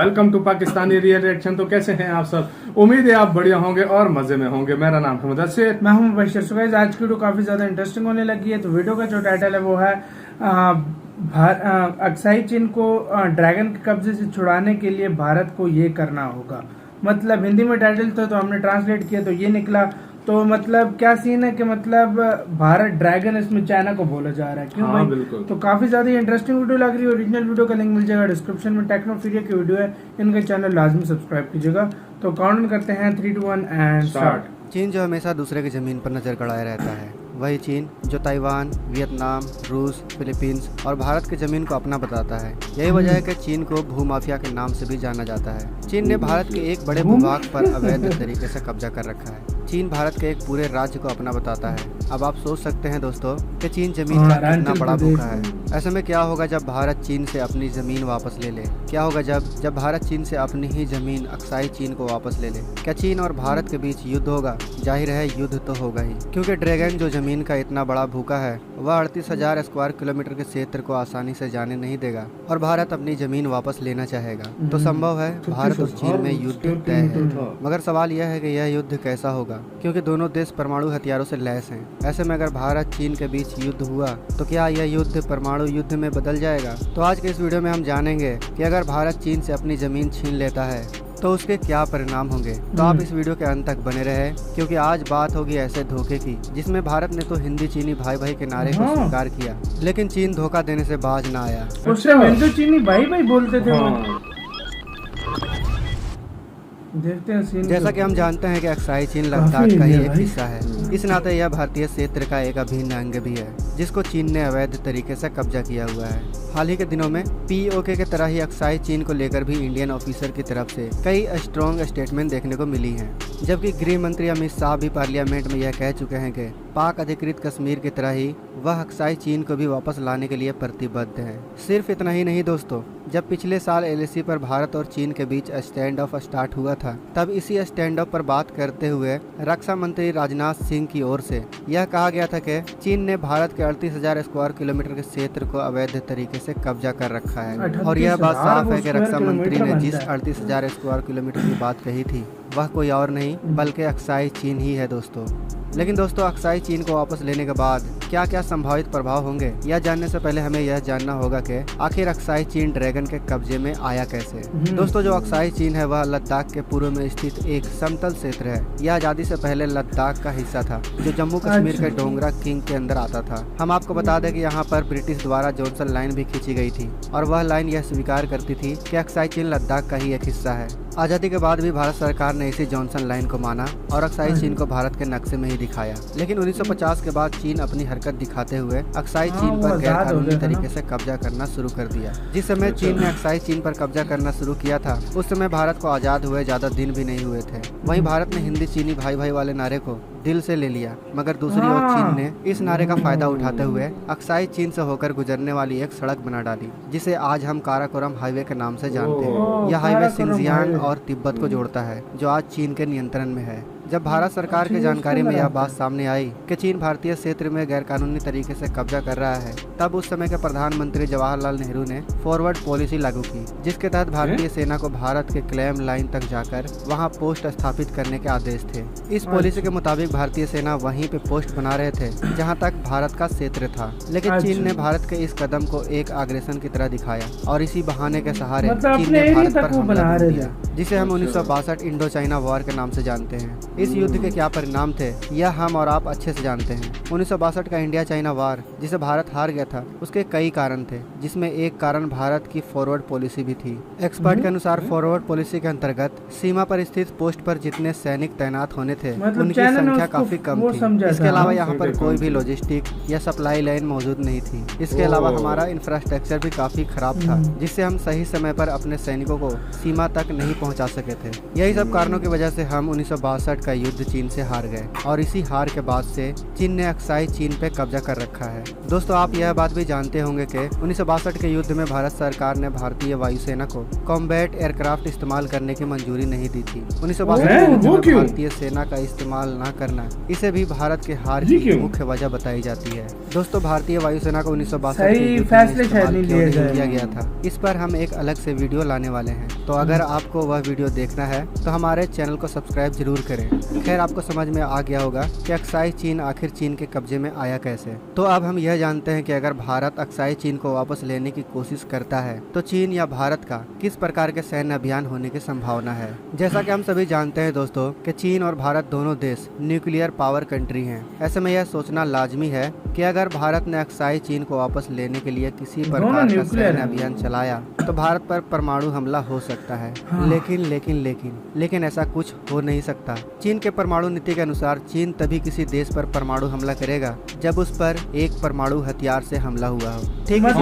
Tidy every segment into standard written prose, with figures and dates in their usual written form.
Welcome to Pakistani real reaction. तो कैसे हैं आप सब? उम्मीद है आप बढ़िया होंगे और मजे में होंगे। मेरा नाम है मुदस्सिर, मैं हूं मुबश्शिर। सो गाइस, आज की वीडियो काफी ज्यादा इंटरेस्टिंग होने लगी है। तो वीडियो का जो टाइटल है वो है अक्साई चीन को ड्रैगन के कब्जे से छुड़ाने के लिए भारत को ये करना होगा। मतलब हिंदी में टाइटल था तो हमने ट्रांसलेट किया तो ये निकला। तो मतलब क्या सीन है कि मतलब भारत ड्रैगन, इसमें चाइना को बोला जा रहा है। क्यों भाई? बिल्कुल। तो काफी ज्यादा इंटरेस्टिंग वीडियो लग रही है। ओरिजिनल वीडियो का लिंक मिल जाएगा डिस्क्रिप्शन में। टेक्नोफीरिया की वीडियो है, इनका चैनल लाजमी सब्सक्राइब कीजिएगा। तो काउंट करते हैं 3, 2, 1 एंड स्टार्ट। चीन जो हमेशा दूसरे की ज़मीन पर नज़र गड़ाए रहता है, वही चीन जो ताइवान, वियतनाम, रूस, फिलीपींस और भारत की ज़मीन को अपना बताता है। यही वजह है कि चीन को भूमाफिया के नाम से भी जाना जाता है। चीन ने भारत के एक बड़े भूभाग पर अवैध तरीके से कब्जा कर रखा है। चीन भारत के एक पूरे राज्य को अपना बताता है। अब आप सोच सकते हैं दोस्तों कि चीन जमीन का कितना बड़ा भूखा है। ऐसे में क्या होगा जब भारत चीन से अपनी ज़मीन वापस ले ले? क्या होगा जब भारत चीन से अपनी ही ज़मीन अक्साई चीन को वापस ले ले? क्या चीन और भारत के बीच युद्ध होगा? जाहिर है युद्ध तो होगा ही, क्योंकि ड्रैगन जो ज़मीन का इतना बड़ा भूखा है वह 38,000 स्क्वायर किलोमीटर के क्षेत्र को आसानी से जाने नहीं देगा और भारत अपनी ज़मीन वापस लेना चाहेगा। तो संभव है भारत और चीन में युद्ध तय है। मगर सवाल यह है कि यह युद्ध कैसा होगा, क्योंकि दोनों देश परमाणु हथियारों से लैस हैं। ऐसे में अगर भारत चीन के बीच युद्ध हुआ तो क्या यह युद्ध परमाणु युद्ध में बदल जाएगा? तो आज के इस वीडियो में हम जानेंगे कि अगर भारत चीन से अपनी ज़मीन छीन लेता है तो उसके क्या परिणाम होंगे। तो आप इस वीडियो के अंत तक बने रहे, क्योंकि आज बात होगी ऐसे धोखे की जिसमें भारत ने तो हिंदी चीनी भाई भाई के नारे को स्वीकार किया, लेकिन चीन धोखा देने से बाज ना आया। उससे हिंदू चीनी भाई भाई बोलते थे। देखते हैं सीन। जैसा कि हम जानते हैं कि अक्साई चीन लद्दाख का ही एक हिस्सा है। इस नाते यह भारतीय क्षेत्र का एक अभिन्न अंग भी है, जिसको चीन ने अवैध तरीके से कब्जा किया हुआ है। हाल ही के दिनों में POK के तरह ही अक्साई चीन को लेकर भी इंडियन ऑफिसर की तरफ से कई स्ट्रॉन्ग स्टेटमेंट देखने को मिली हैं, जबकि गृह मंत्री अमित शाह भी पार्लियामेंट में यह कह चुके हैं कि पाक अधिकृत कश्मीर की तरह ही वह अक्साई चीन को भी वापस लाने के लिए प्रतिबद्ध है। सिर्फ इतना ही नहीं दोस्तों, जब पिछले साल LAC पर भारत और चीन के बीच स्टैंड ऑफ स्टार्ट हुआ था, तब इसी स्टैंड ऑफ पर बात करते हुए रक्षा मंत्री राजनाथ सिंह की ओर से यह कहा गया था कि चीन ने भारत के 38,000 स्क्वायर किलोमीटर के क्षेत्र को अवैध तरीके से कब्जा कर रखा है। और यह बात साफ है कि रक्षा मंत्री ने जिस 38,000 स्क्वायर किलोमीटर की बात कही थी वह कोई और नहीं बल्कि अक्साई चीन ही है दोस्तों। लेकिन दोस्तों, अक्साई चीन को वापस लेने के बाद क्या क्या संभावित प्रभाव होंगे, यह जानने से पहले हमें यह जानना होगा कि आखिर अक्साई चीन ड्रैगन के कब्जे में आया कैसे। दोस्तों, जो अक्साई चीन है वह लद्दाख के पूर्व में स्थित एक समतल क्षेत्र है। यह आजादी से पहले लद्दाख का हिस्सा था, जो जम्मू कश्मीर के डोंगरा किंग के अंदर आता था। हम आपको बता दें कि यहाँ पर ब्रिटिश द्वारा जॉनसन लाइन भी खींची गई थी और वह लाइन यह स्वीकार करती थी कि अक्साई चीन लद्दाख का ही एक हिस्सा है। आजादी के बाद भी भारत सरकार ने इसी जॉनसन लाइन को माना और अक्साई चीन को भारत के नक्शे में ही दिखाया। लेकिन 1950 के बाद चीन अपनी हरकत दिखाते हुए अक्साई चीन पर गैर कानूनी तरीके से कब्जा करना शुरू कर दिया। जिस समय चीन ने अक्साई चीन पर कब्जा करना शुरू किया था, उस समय भारत को आजाद हुए ज्यादा दिन भी नहीं हुए थे। वहीं भारत ने हिंदी चीनी भाई भाई वाले नारे को दिल से ले लिया, मगर दूसरी ओर चीन ने इस नारे का फायदा उठाते हुए अक्साई चीन से होकर गुजरने वाली एक सड़क बना डाली, जिसे आज हम काराकोरम हाईवे के नाम से जानते हैं। यह हाईवे सिंजियांग और तिब्बत को जोड़ता है, जो आज चीन के नियंत्रण में है। जब भारत सरकार की जानकारी में यह बात सामने आई कि चीन भारतीय क्षेत्र में गैरकानूनी तरीके से कब्जा कर रहा है, तब उस समय के प्रधानमंत्री जवाहरलाल नेहरू ने फॉरवर्ड पॉलिसी लागू की, जिसके तहत भारतीय सेना को भारत के क्लेम लाइन तक जाकर वहां पोस्ट स्थापित करने के आदेश थे। इस पॉलिसी के मुताबिक भारतीय सेना वहीं पे पोस्ट बना रहे थे जहां तक भारत का क्षेत्र था। लेकिन चीन ने भारत के इस कदम को एक आग्रेसन की तरह दिखाया और इसी बहाने के सहारे चीन ने भारत पर हमला कर दिया, जिसे हम 1962 इंडो चाइना वॉर के नाम से जानते हैं। इस युद्ध के क्या परिणाम थे यह हम और आप अच्छे से जानते हैं। 1962 का इंडिया चाइना वार, जिसे भारत हार गया था, उसके कई कारण थे, जिसमें एक कारण भारत की फॉरवर्ड पॉलिसी भी थी। एक्सपर्ट के अनुसार फॉरवर्ड पॉलिसी के अंतर्गत सीमा पर स्थित पोस्ट पर जितने सैनिक तैनात होने थे उनकी संख्या काफी कम थी। इसके अलावा यहाँ पर कोई भी लॉजिस्टिक या सप्लाई लाइन मौजूद नहीं थी। इसके अलावा हमारा इंफ्रास्ट्रक्चर भी काफी खराब था, जिससे हम सही समय पर अपने सैनिकों को सीमा तक नहीं पहुँचा सके थे। यही सब कारणों की वजह से हम 1962 का युद्ध चीन से हार गए और इसी हार के बाद से चीन ने अक्साई चीन पे कब्जा कर रखा है। दोस्तों, आप यह बात भी जानते होंगे कि 1962 के युद्ध में भारत सरकार ने भारतीय वायुसेना को कॉम्बैट एयरक्राफ्ट इस्तेमाल करने की मंजूरी नहीं दी थी। 1962 के युद्ध में भारतीय सेना का इस्तेमाल न करना, इसे भी भारत के हार की मुख्य वजह बताई जाती है। दोस्तों, भारतीय वायुसेना को 1962 किया गया था, इस पर हम एक अलग से वीडियो लाने वाले हैं। तो अगर आपको वह वीडियो देखना है तो हमारे चैनल को सब्सक्राइब जरूर करें। खैर, आपको समझ में आ गया होगा कि अक्साई चीन आखिर चीन के कब्जे में आया कैसे। तो अब हम यह जानते हैं कि अगर भारत अक्साई चीन को वापस लेने की कोशिश करता है तो चीन या भारत का किस प्रकार के सैन्य अभियान होने की संभावना है। जैसा कि हम सभी जानते हैं दोस्तों कि चीन और भारत दोनों देश न्यूक्लियर पावर कंट्री हैं। ऐसे में यह सोचना लाजमी है कि अगर भारत ने अक्साई चीन को वापस लेने के लिए किसी प्रकार का सैन्य अभियान चलाया तो भारत पर परमाणु हमला हो सकता है। लेकिन ऐसा कुछ हो नहीं सकता। चीन के परमाणु नीति के अनुसार चीन तभी किसी देश पर परमाणु हमला करेगा जब उस पर एक परमाणु हथियार से हमला हुआ हो। ठीक है,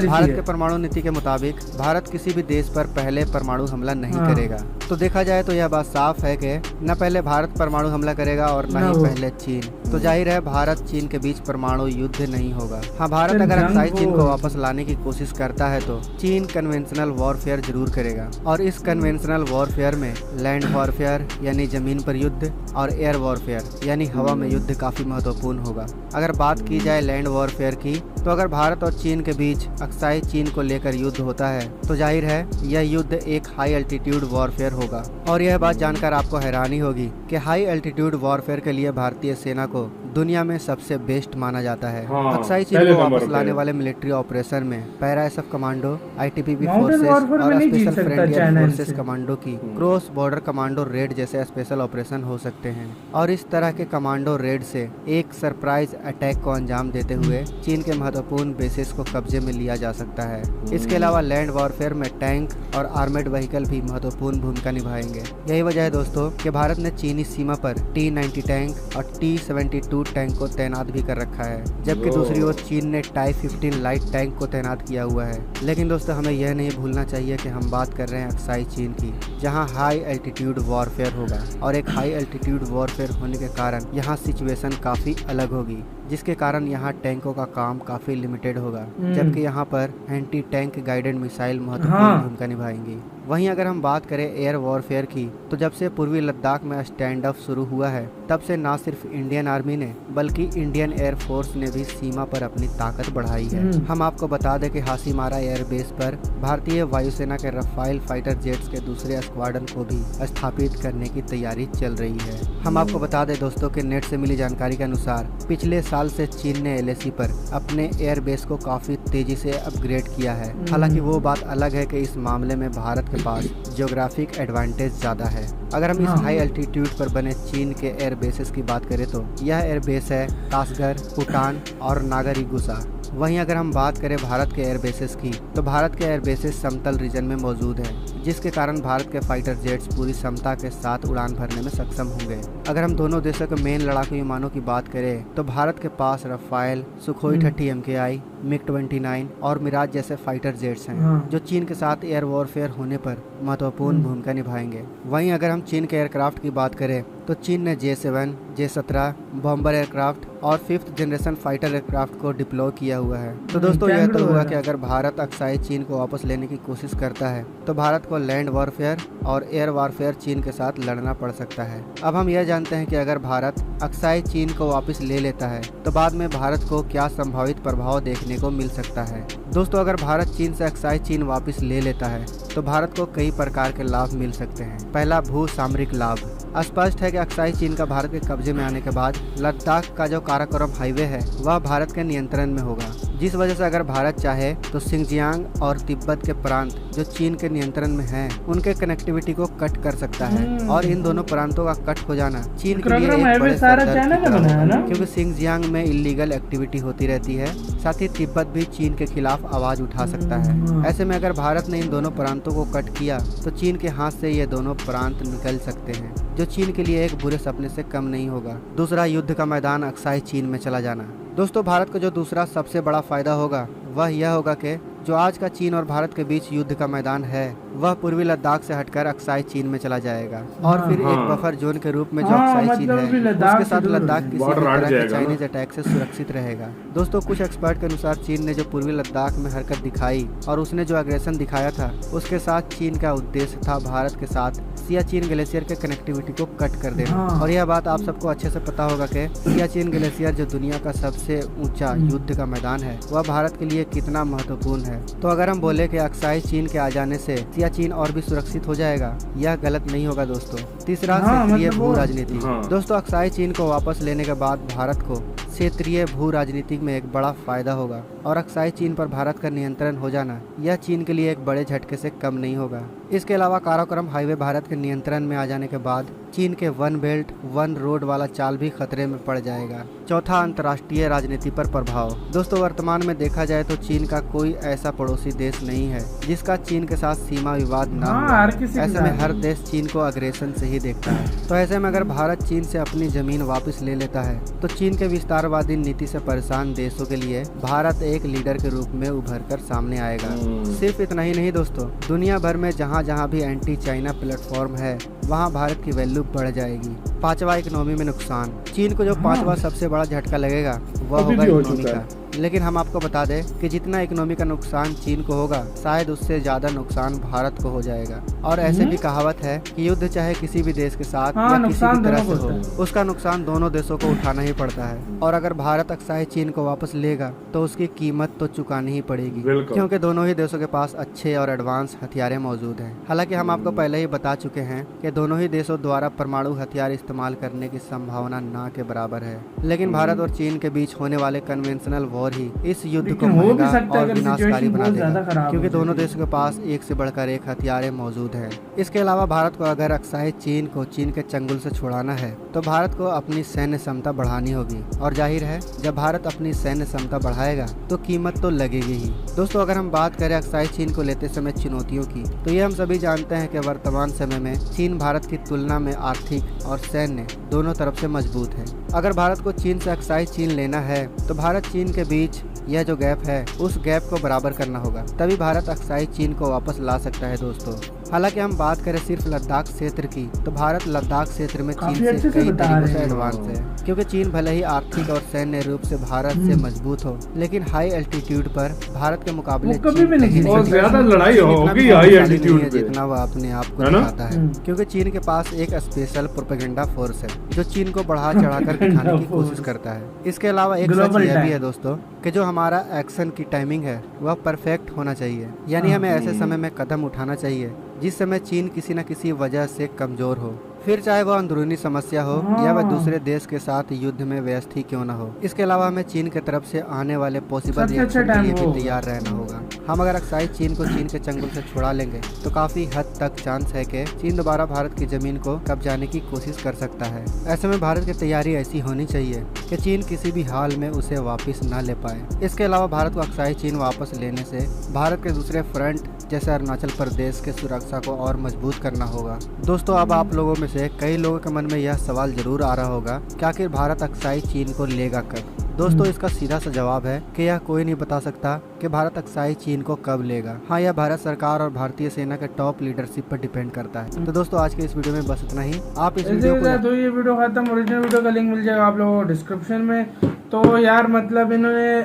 भारत के परमाणु नीति के मुताबिक भारत किसी भी देश पर पहले परमाणु हमला नहीं करेगा। तो देखा जाए तो यह बात साफ है कि न पहले भारत परमाणु हमला करेगा और न ही पहले चीन। तो जाहिर है भारत चीन के बीच परमाणु युद्ध नहीं होगा। हाँ, भारत अगर अक्साई चीन को वापस लाने की कोशिश करता है तो चीन कन्वेंशनल वॉरफेयर जरूर करेगा। और इस कन्वेंशनल वॉरफेयर में लैंड वॉरफेयर यानी जमीन पर युद्ध और एयर वॉरफेयर यानी हवा में युद्ध काफी महत्वपूर्ण होगा। अगर बात की जाए लैंड वॉरफेयर की तो अगर भारत और चीन के बीच अक्साई चीन को लेकर युद्ध होता है तो जाहिर है यह युद्ध एक हाई एल्टीट्यूड वॉरफेयर होगा। और यह बात जानकर आपको हैरानी होगी कि हाई एल्टीट्यूड वॉरफेयर के लिए भारतीय सेना को दुनिया में सबसे बेस्ट माना जाता है। अक्साई चीन को वापस लाने वाले मिलिट्री ऑपरेशन में para SF commando, ITBP forces और स्पेशल फ्रंटियर फोर्सेस कमांडो की क्रॉस बॉर्डर कमांडो रेड जैसे स्पेशल ऑपरेशन हो सकते हैं। और इस तरह के कमांडो रेड से एक सरप्राइज अटैक को अंजाम देते हुए चीन के महत्वपूर्ण बेसिस को कब्जे में लिया जा सकता है। इसके अलावा लैंड वॉरफेयर में टैंक और आर्मेड व्हीकल भी महत्वपूर्ण भूमिका निभाएंगे। यही वजह है दोस्तों कि भारत ने चीनी सीमा पर T-90 टैंक और T-72 टैंक को तैनात भी कर रखा है, जबकि दूसरी ओर चीन ने टाई 15 लाइट टैंक को तैनात किया हुआ है। लेकिन दोस्तों हमें यह नहीं भूलना चाहिए कि हम बात कर रहे हैं अक्साई चीन की, जहां हाई एल्टीट्यूड वॉरफेयर होगा। और एक हाई एल्टीट्यूड वॉरफेयर होने के कारण यहाँ सिचुएशन काफ़ी अलग होगी, जिसके कारण यहाँ टैंकों का काम काफ़ी लिमिटेड होगा, जबकि यहाँ पर एंटी टैंक गाइडेड मिसाइल महत्वपूर्ण भूमिका निभाएंगी। वहीं अगर हम बात करें एयर वॉरफेयर की तो जब से पूर्वी लद्दाख में स्टैंड ऑफ शुरू हुआ है तब से न सिर्फ इंडियन आर्मी ने बल्कि इंडियन एयर फोर्स ने भी सीमा पर अपनी ताकत बढ़ाई है। हम आपको बता दें कि हासीमारा एयरबेस पर भारतीय वायुसेना के रफाइल फाइटर जेट्स के दूसरे स्क्वाड्रन को भी स्थापित करने की तैयारी चल रही है। हम आपको बता दें दोस्तों कि नेट से मिली जानकारी के अनुसार पिछले साल से चीन ने LAC पर अपने एयरबेस को काफी तेजी से अपग्रेड किया है। हालांकि वो बात अलग है कि इस मामले में भारत के पास जियोग्राफिक एडवांटेज ज्यादा है। अगर हम इस हाई एल्टीट्यूड पर बने चीन के एयर बेसेस की बात करें तो यह एयर बेस है कासगढ़, कुटान और नागरिगुसा। वहीं अगर हम बात करें भारत के एयर बेसेस की तो भारत के एयर बेसेस समतल रीजन में मौजूद हैं, जिसके कारण भारत के फाइटर जेट्स पूरी क्षमता के साथ उड़ान भरने में सक्षम होंगे। अगर हम दोनों देशों के मेन लड़ाकू विमानों की बात करें तो भारत के पास रफाइल, सुखोई 30 MKI, MiG-29 और मिराज जैसे फाइटर जेट्स हैं, जो चीन के साथ एयर वॉरफेयर होने पर महत्वपूर्ण भूमिका निभाएंगे। वहीं अगर हम चीन के एयरक्राफ्ट की बात करें तो चीन ने J-7, J-17 बॉम्बर एयरक्राफ्ट और 5th जनरेशन फाइटर एयरक्राफ्ट को डिप्लॉय किया हुआ है। तो दोस्तों यह तो हुआ कि अगर भारत अक्साई चीन को वापस लेने की कोशिश करता है तो भारत को लैंड वॉरफेयर और एयर वॉरफेयर चीन के साथ लड़ना पड़ सकता है। अब हम यह जानते हैं कि अगर भारत अक्साई चीन को वापस ले लेता है तो बाद में भारत को क्या संभावित प्रभाव देखने को मिल सकता है। दोस्तों अगर भारत चीन से अक्साई चीन वापस ले लेता है तो भारत को कई प्रकार के लाभ मिल सकते हैं। पहला, भू सामरिक लाभ। स्पष्ट है कि अक्साई चीन का भारत के कब्जे में आने के बाद लद्दाख का जो काराकोरम हाईवे है वह भारत के नियंत्रण में होगा, जिस वजह से अगर भारत चाहे तो सिंगजियांग और तिब्बत के प्रांत जो चीन के नियंत्रण में हैं, उनके कनेक्टिविटी को कट कर सकता है। और इन दोनों प्रांतों का कट हो जाना चीन के लिए एक बड़े सर दर्द की तरह होगा, क्योंकि सिंगजियांग में इलीगल एक्टिविटी होती रहती है। साथ ही तिब्बत भी चीन के खिलाफ आवाज उठा सकता है। ऐसे में अगर भारत ने इन दोनों प्रांतों को कट किया तो चीन के हाथ से ये दोनों प्रांत निकल सकते हैं, जो चीन के लिए एक बुरे सपने से कम नहीं होगा। दूसरा, युद्ध का मैदान अक्साई चीन में चला जाना। दोस्तों भारत को जो दूसरा सबसे बड़ा फायदा होगा वह यह होगा कि जो आज का चीन और भारत के बीच युद्ध का मैदान है वह पूर्वी लद्दाख से हटकर अक्साई चीन में चला जाएगा और फिर एक बफर जोन के रूप में जो अक्साई चीन है उसके साथ लद्दाख किसी भी तरह के चाइनीज अटैक से सुरक्षित रहेगा। दोस्तों कुछ एक्सपर्ट के अनुसार चीन ने जो पूर्वी लद्दाख में हरकत दिखाई और उसने जो अग्रेशन दिखाया था उसके साथ चीन का उद्देश्य था भारत के साथ सियाचिन ग्लेशियर के कनेक्टिविटी को कट कर देना। हाँ। और यह बात आप सबको अच्छे से पता होगा कि सियाचिन ग्लेशियर जो दुनिया का सबसे ऊंचा युद्ध का मैदान है वह भारत के लिए कितना महत्वपूर्ण है। तो अगर हम बोले कि अक्साई चीन के आ जाने से सियाचिन और भी सुरक्षित हो जाएगा, यह गलत नहीं होगा दोस्तों। तीसरा, क्षेत्रीय भू राजनीति। दोस्तों, अक्साई चीन को वापस लेने के बाद भारत को क्षेत्रीय भू राजनीति में एक बड़ा फायदा होगा और अक्साई चीन पर भारत का नियंत्रण हो जाना यह चीन के लिए एक बड़े झटके से कम नहीं होगा। इसके अलावा काराकोरम हाईवे भारत के नियंत्रण में आ जाने के बाद चीन के वन बेल्ट वन रोड वाला चाल भी खतरे में पड़ जाएगा। चौथा, अंतर्राष्ट्रीय राजनीति पर प्रभाव। दोस्तों, वर्तमान में देखा जाए तो चीन का कोई ऐसा पड़ोसी देश नहीं है जिसका चीन के साथ सीमा विवाद न हो। ऐसे में हर देश चीन को अग्रेसन से ही देखता है। तो ऐसे में अगर भारत चीन से अपनी जमीन वापस ले लेता है तो चीन के विस्तारवादी नीति से परेशान देशों के लिए भारत एक लीडर के रूप में उभर कर सामने आएगा। सिर्फ इतना ही नहीं दोस्तों, दुनिया भर में जहाँ जहाँ भी एंटी चाइना प्लेटफॉर्म है वहाँ भारत की वैल्यू बढ़ जाएगी। पांचवा, इकोनॉमी में नुकसान। चीन को जो पांचवा सबसे बड़ा झटका लगेगा वह होगा इकोनॉमी का। लेकिन हम आपको बता दें कि जितना इकोनॉमी का नुकसान चीन को होगा शायद उससे ज्यादा नुकसान भारत को हो जाएगा। और ऐसे भी कहावत है कि युद्ध चाहे किसी भी देश के साथ या किसी भी तरह से हो, उसका नुकसान दोनों देशों को उठाना ही पड़ता है। और अगर भारत अक्साई चीन को वापस लेगा तो उसकी कीमत तो चुकानी ही पड़ेगी, क्योंकि दोनों ही देशों के पास अच्छे और एडवांस हथियारें मौजूद हैं। हालांकि हम आपको पहले ही बता चुके हैं कि दोनों ही देशों द्वारा परमाणु हथियार इस्तेमाल करने की संभावना ना के बराबर है। लेकिन भारत और चीन के बीच होने वाले कन्वेंशनल वॉर ही इस युद्ध को महंगा और विनाशकारी बना देगा, क्योंकि दोनों देशों के पास एक से बढ़कर एक हथियारें मौजूद हैं। इसके अलावा भारत को अगर अक्साई चीन को चीन के चंगुल से छुड़ाना है तो भारत को अपनी सैन्य क्षमता बढ़ानी होगी। और जाहिर है जब भारत अपनी सैन्य क्षमता बढ़ाएगा तो कीमत तो लगेगी ही। दोस्तों, अगर हम बात करें अक्साई चीन को लेते समय चुनौतियों की, तो ये हम सभी जानते हैं कि वर्तमान समय में चीन भारत की तुलना में आर्थिक और सैन्य दोनों तरफ से मजबूत है। अगर भारत को चीन से अक्साई चीन लेना है तो भारत चीन के बीच यह जो गैप है उस गैप को बराबर करना होगा, तभी भारत अक्साई चीन को वापस ला सकता है दोस्तों। हालांकि हम बात करें सिर्फ लद्दाख क्षेत्र की तो भारत लद्दाख क्षेत्र में चीन से कई तरीकों से एडवांस है, क्योंकि चीन भले ही आर्थिक और सैन्य रूप से भारत से मजबूत हो लेकिन हाई एल्टीट्यूड पर भारत के मुकाबले ज्यादा लड़ाई होगी हाई एल्टीट्यूड पे, जितना वह अपने आप को दिखाता है। क्योंकि चीन के पास एक स्पेशल प्रोपेगेंडा फोर्स है जो चीन को बढ़ा चढ़ा कर दिखाने की कोशिश करता है। इसके अलावा एक सच यह भी है दोस्तों कि जो हमारा एक्शन की टाइमिंग है वह परफेक्ट होना चाहिए, यानी हमें ऐसे समय में कदम उठाना चाहिए जिस समय चीन किसी न किसी वजह से कमजोर हो, फिर चाहे वह अंदरूनी समस्या हो या वह दूसरे देश के साथ युद्ध में व्यस्त ही क्यों न हो। इसके अलावा हमें चीन की तरफ से आने वाले पॉसिबल रिएक्शन के लिए भी तैयार रहना होगा। हम अगर अक्साई चीन को चीन के चंगुल से छुड़ा लेंगे तो काफी हद तक चांस है कि चीन दोबारा भारत की जमीन को कब्जाने की कोशिश कर सकता है। ऐसे में भारत की तैयारी ऐसी होनी चाहिए कि चीन किसी भी हाल में उसे वापस न ले पाए। इसके अलावा भारत को अक्साई चीन वापस लेने से भारत के दूसरे फ्रंट जैसे अरुणाचल प्रदेश के सुरक्षा को और मजबूत करना होगा। दोस्तों, अब आप लोगों में से कई लोगों के मन में यह सवाल जरूर आ रहा होगा कि आखिर भारत अक्साई चीन को लेगा कब। दोस्तों, इसका सीधा सा जवाब है कि यह कोई नहीं बता सकता कि भारत अक्साई चीन को कब लेगा। हाँ, यह भारत सरकार और भारतीय सेना के टॉप लीडरशिप पर डिपेंड करता है। तो दोस्तों, आज के इस वीडियो में बस इतना ही। आप इस वीडियो को तो ये वीडियो खत्म, ओरिजिनल वीडियो का लिंक मिल जाएगा आप लोगों को डिस्क्रिप्शन में। तो यार मतलब इन्होंने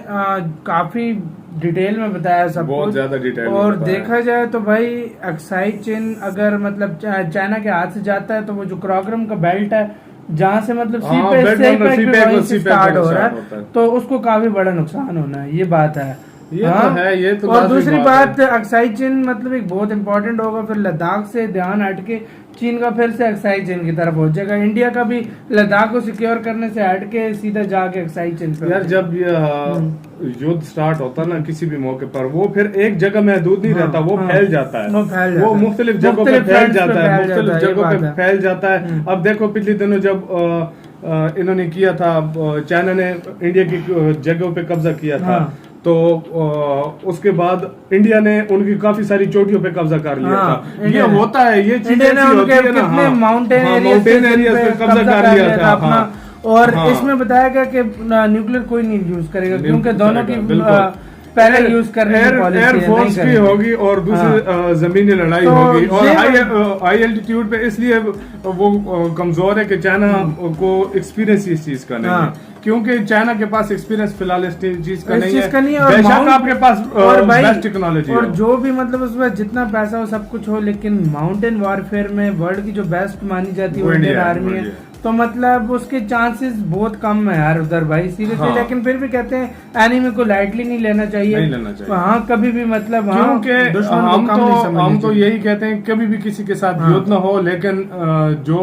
काफी डिटेल में बताया सब बहुत कुछ, ज्यादा डिटेल और देखा जाए तो भाई अक्साई चीन अगर मतलब चाइना के हाथ से जाता है तो वो जो क्राकरम का बेल्ट है जहाँ से मतलब सी स्टार्ट हो रहा है तो उसको काफी बड़ा नुकसान होना है, ये बात है। ये तो है, ये तो और दूसरी बात अक्साई चीन मतलब एक बहुत इंपॉर्टेंट होगा, फिर लद्दाख से ध्यान हटके चीन का फिर से अक्साई चीन की तरफ हो जाएगा। इंडिया का भी लद्दाख को सिक्योर करने से हटके सीधा जाके अक्साई चीन पे। यार जब युद्ध स्टार्ट होता ना किसी भी मौके पर, वो फिर एक जगह महदूद नहीं रहता, वो फैल जाता है, वो मुख्तलिफ जगहों पे फैल जाता है, मुख्तलिफ जगहों पे फैल जाता है। अब देखो पिछले दिनों जब इन्होंने किया था, चाइना ने इंडिया की जगहों पे कब्जा किया था, तो उसके बाद इंडिया ने उनकी काफी सारी चोटियों पे कब्जा कर लिया था। ये होता है, ये चीजें कितने माउंटेन एरिया पे कब्जा कर लिया था अपना। और इसमें बताया गया कि न्यूक्लियर कोई नहीं यूज करेगा, क्योंकि दोनों की पहले यूज करने की पॉलिसी है, एयरफोर्स की होगी और दूसरी जमीनी लड़ाई तो होगी और ये हाई एल्टीट्यूड पे, इसलिए वो कमजोर है कि चाइना को एक्सपीरियंस इस चीज का नहीं है, क्योंकि चाइना के पास एक्सपीरियंस फिलहाल इस चीज का नहीं है। और बेशक आपके पास बेस्ट टेक्नोलॉजी और जो भी मतलब उसमें जितना पैसा हो सब कुछ हो, लेकिन माउंटेन वॉरफेयर में वर्ल्ड की जो बेस्ट मानी जाती है इंडियन आर्मी है, तो मतलब उसके चांसेस बहुत कम है यार उधर भाई, सीरियसली। हाँ। लेकिन फिर भी कहते हैं एनिमी को लाइटली नहीं लेना चाहिए, नहीं लेना चाहिए। हाँ कभी भी मतलब, क्योंकि हम तो यही कहते हैं कभी भी किसी के साथ युद्ध न हो, लेकिन जो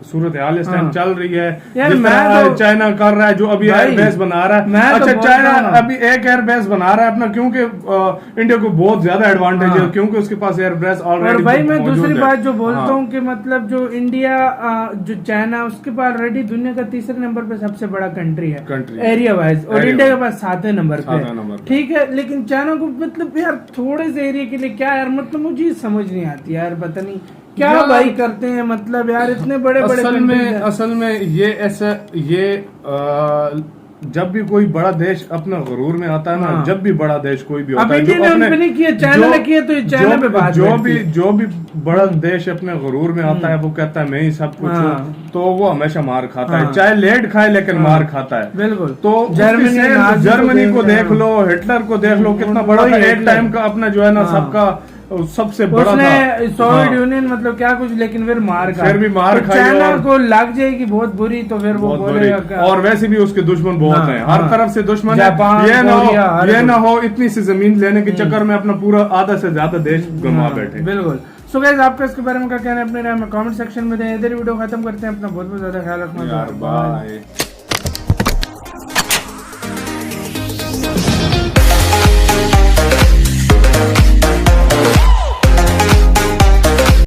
सूरत हाल इस टाइम चल रही है, जिस तरह चाइना कर रहा है, जो अभी एयरबेस बना रहा है, अच्छा चाइना अभी एक एयरबेस बना रहा है अपना, क्योंकि इंडिया को बहुत ज्यादा एडवांटेज है, क्योंकि उसके पास एयरबेस ऑलरेडी। और भाई मैं दूसरी बात जो बोलता हूँ कि मतलब जो इंडिया जो चाइना, उसके पास ऑलरेडी दुनिया का तीसरे नंबर पे सबसे बड़ा कंट्री है एरिया वाइज, और इंडिया के पास 7वें नंबर पे, ठीक है। लेकिन चाइना को मतलब यार थोड़े से एरिया के लिए क्या यार, मतलब मुझे समझ नहीं आती यार, पता नहीं क्या भाई करते हैं, मतलब यार इतने बड़े बड़े असल में ये ऐसा जब भी कोई बड़ा देश अपना गुरूर में आता है ना, जब भी बड़ा देश कोई भी होता है, नहीं किया चाइना ने किया, तो चाइना पे बात, जो भी बड़ा देश अपने गुरूर में आता है वो कहता है मैं ही सब कुछ हूँ, तो वो हमेशा मार खाता है, चाहे लेट खाए लेकिन मार खाता है। बिल्कुल। तो जर्मनी को देख लो, हिटलर को देख लो, कितना बड़ा था एक टाइम का अपना जो है ना सबका सबसे बड़ा था सोवियत यूनियन, मतलब क्या कुछ, लेकिन फिर भी मार खाई, चाइना को लग जाएगी बहुत बुरी, तो फिर वो बोलेगा। और वैसे भी उसके दुश्मन बहुत हैं, हर तरफ से दुश्मन है, ये ना हो इतनी सी जमीन लेने के चक्कर में अपना पूरा आधा से ज्यादा देश गंवा बैठे। बिल्कुल। सो गाइस, आपका इसके बारे में क्या कहना है अपने राय में कमेंट सेक्शन में दें। इधर वीडियो खत्म करते हैं, अपना बहुत बहुत ज्यादा ख्याल रखना। बाय।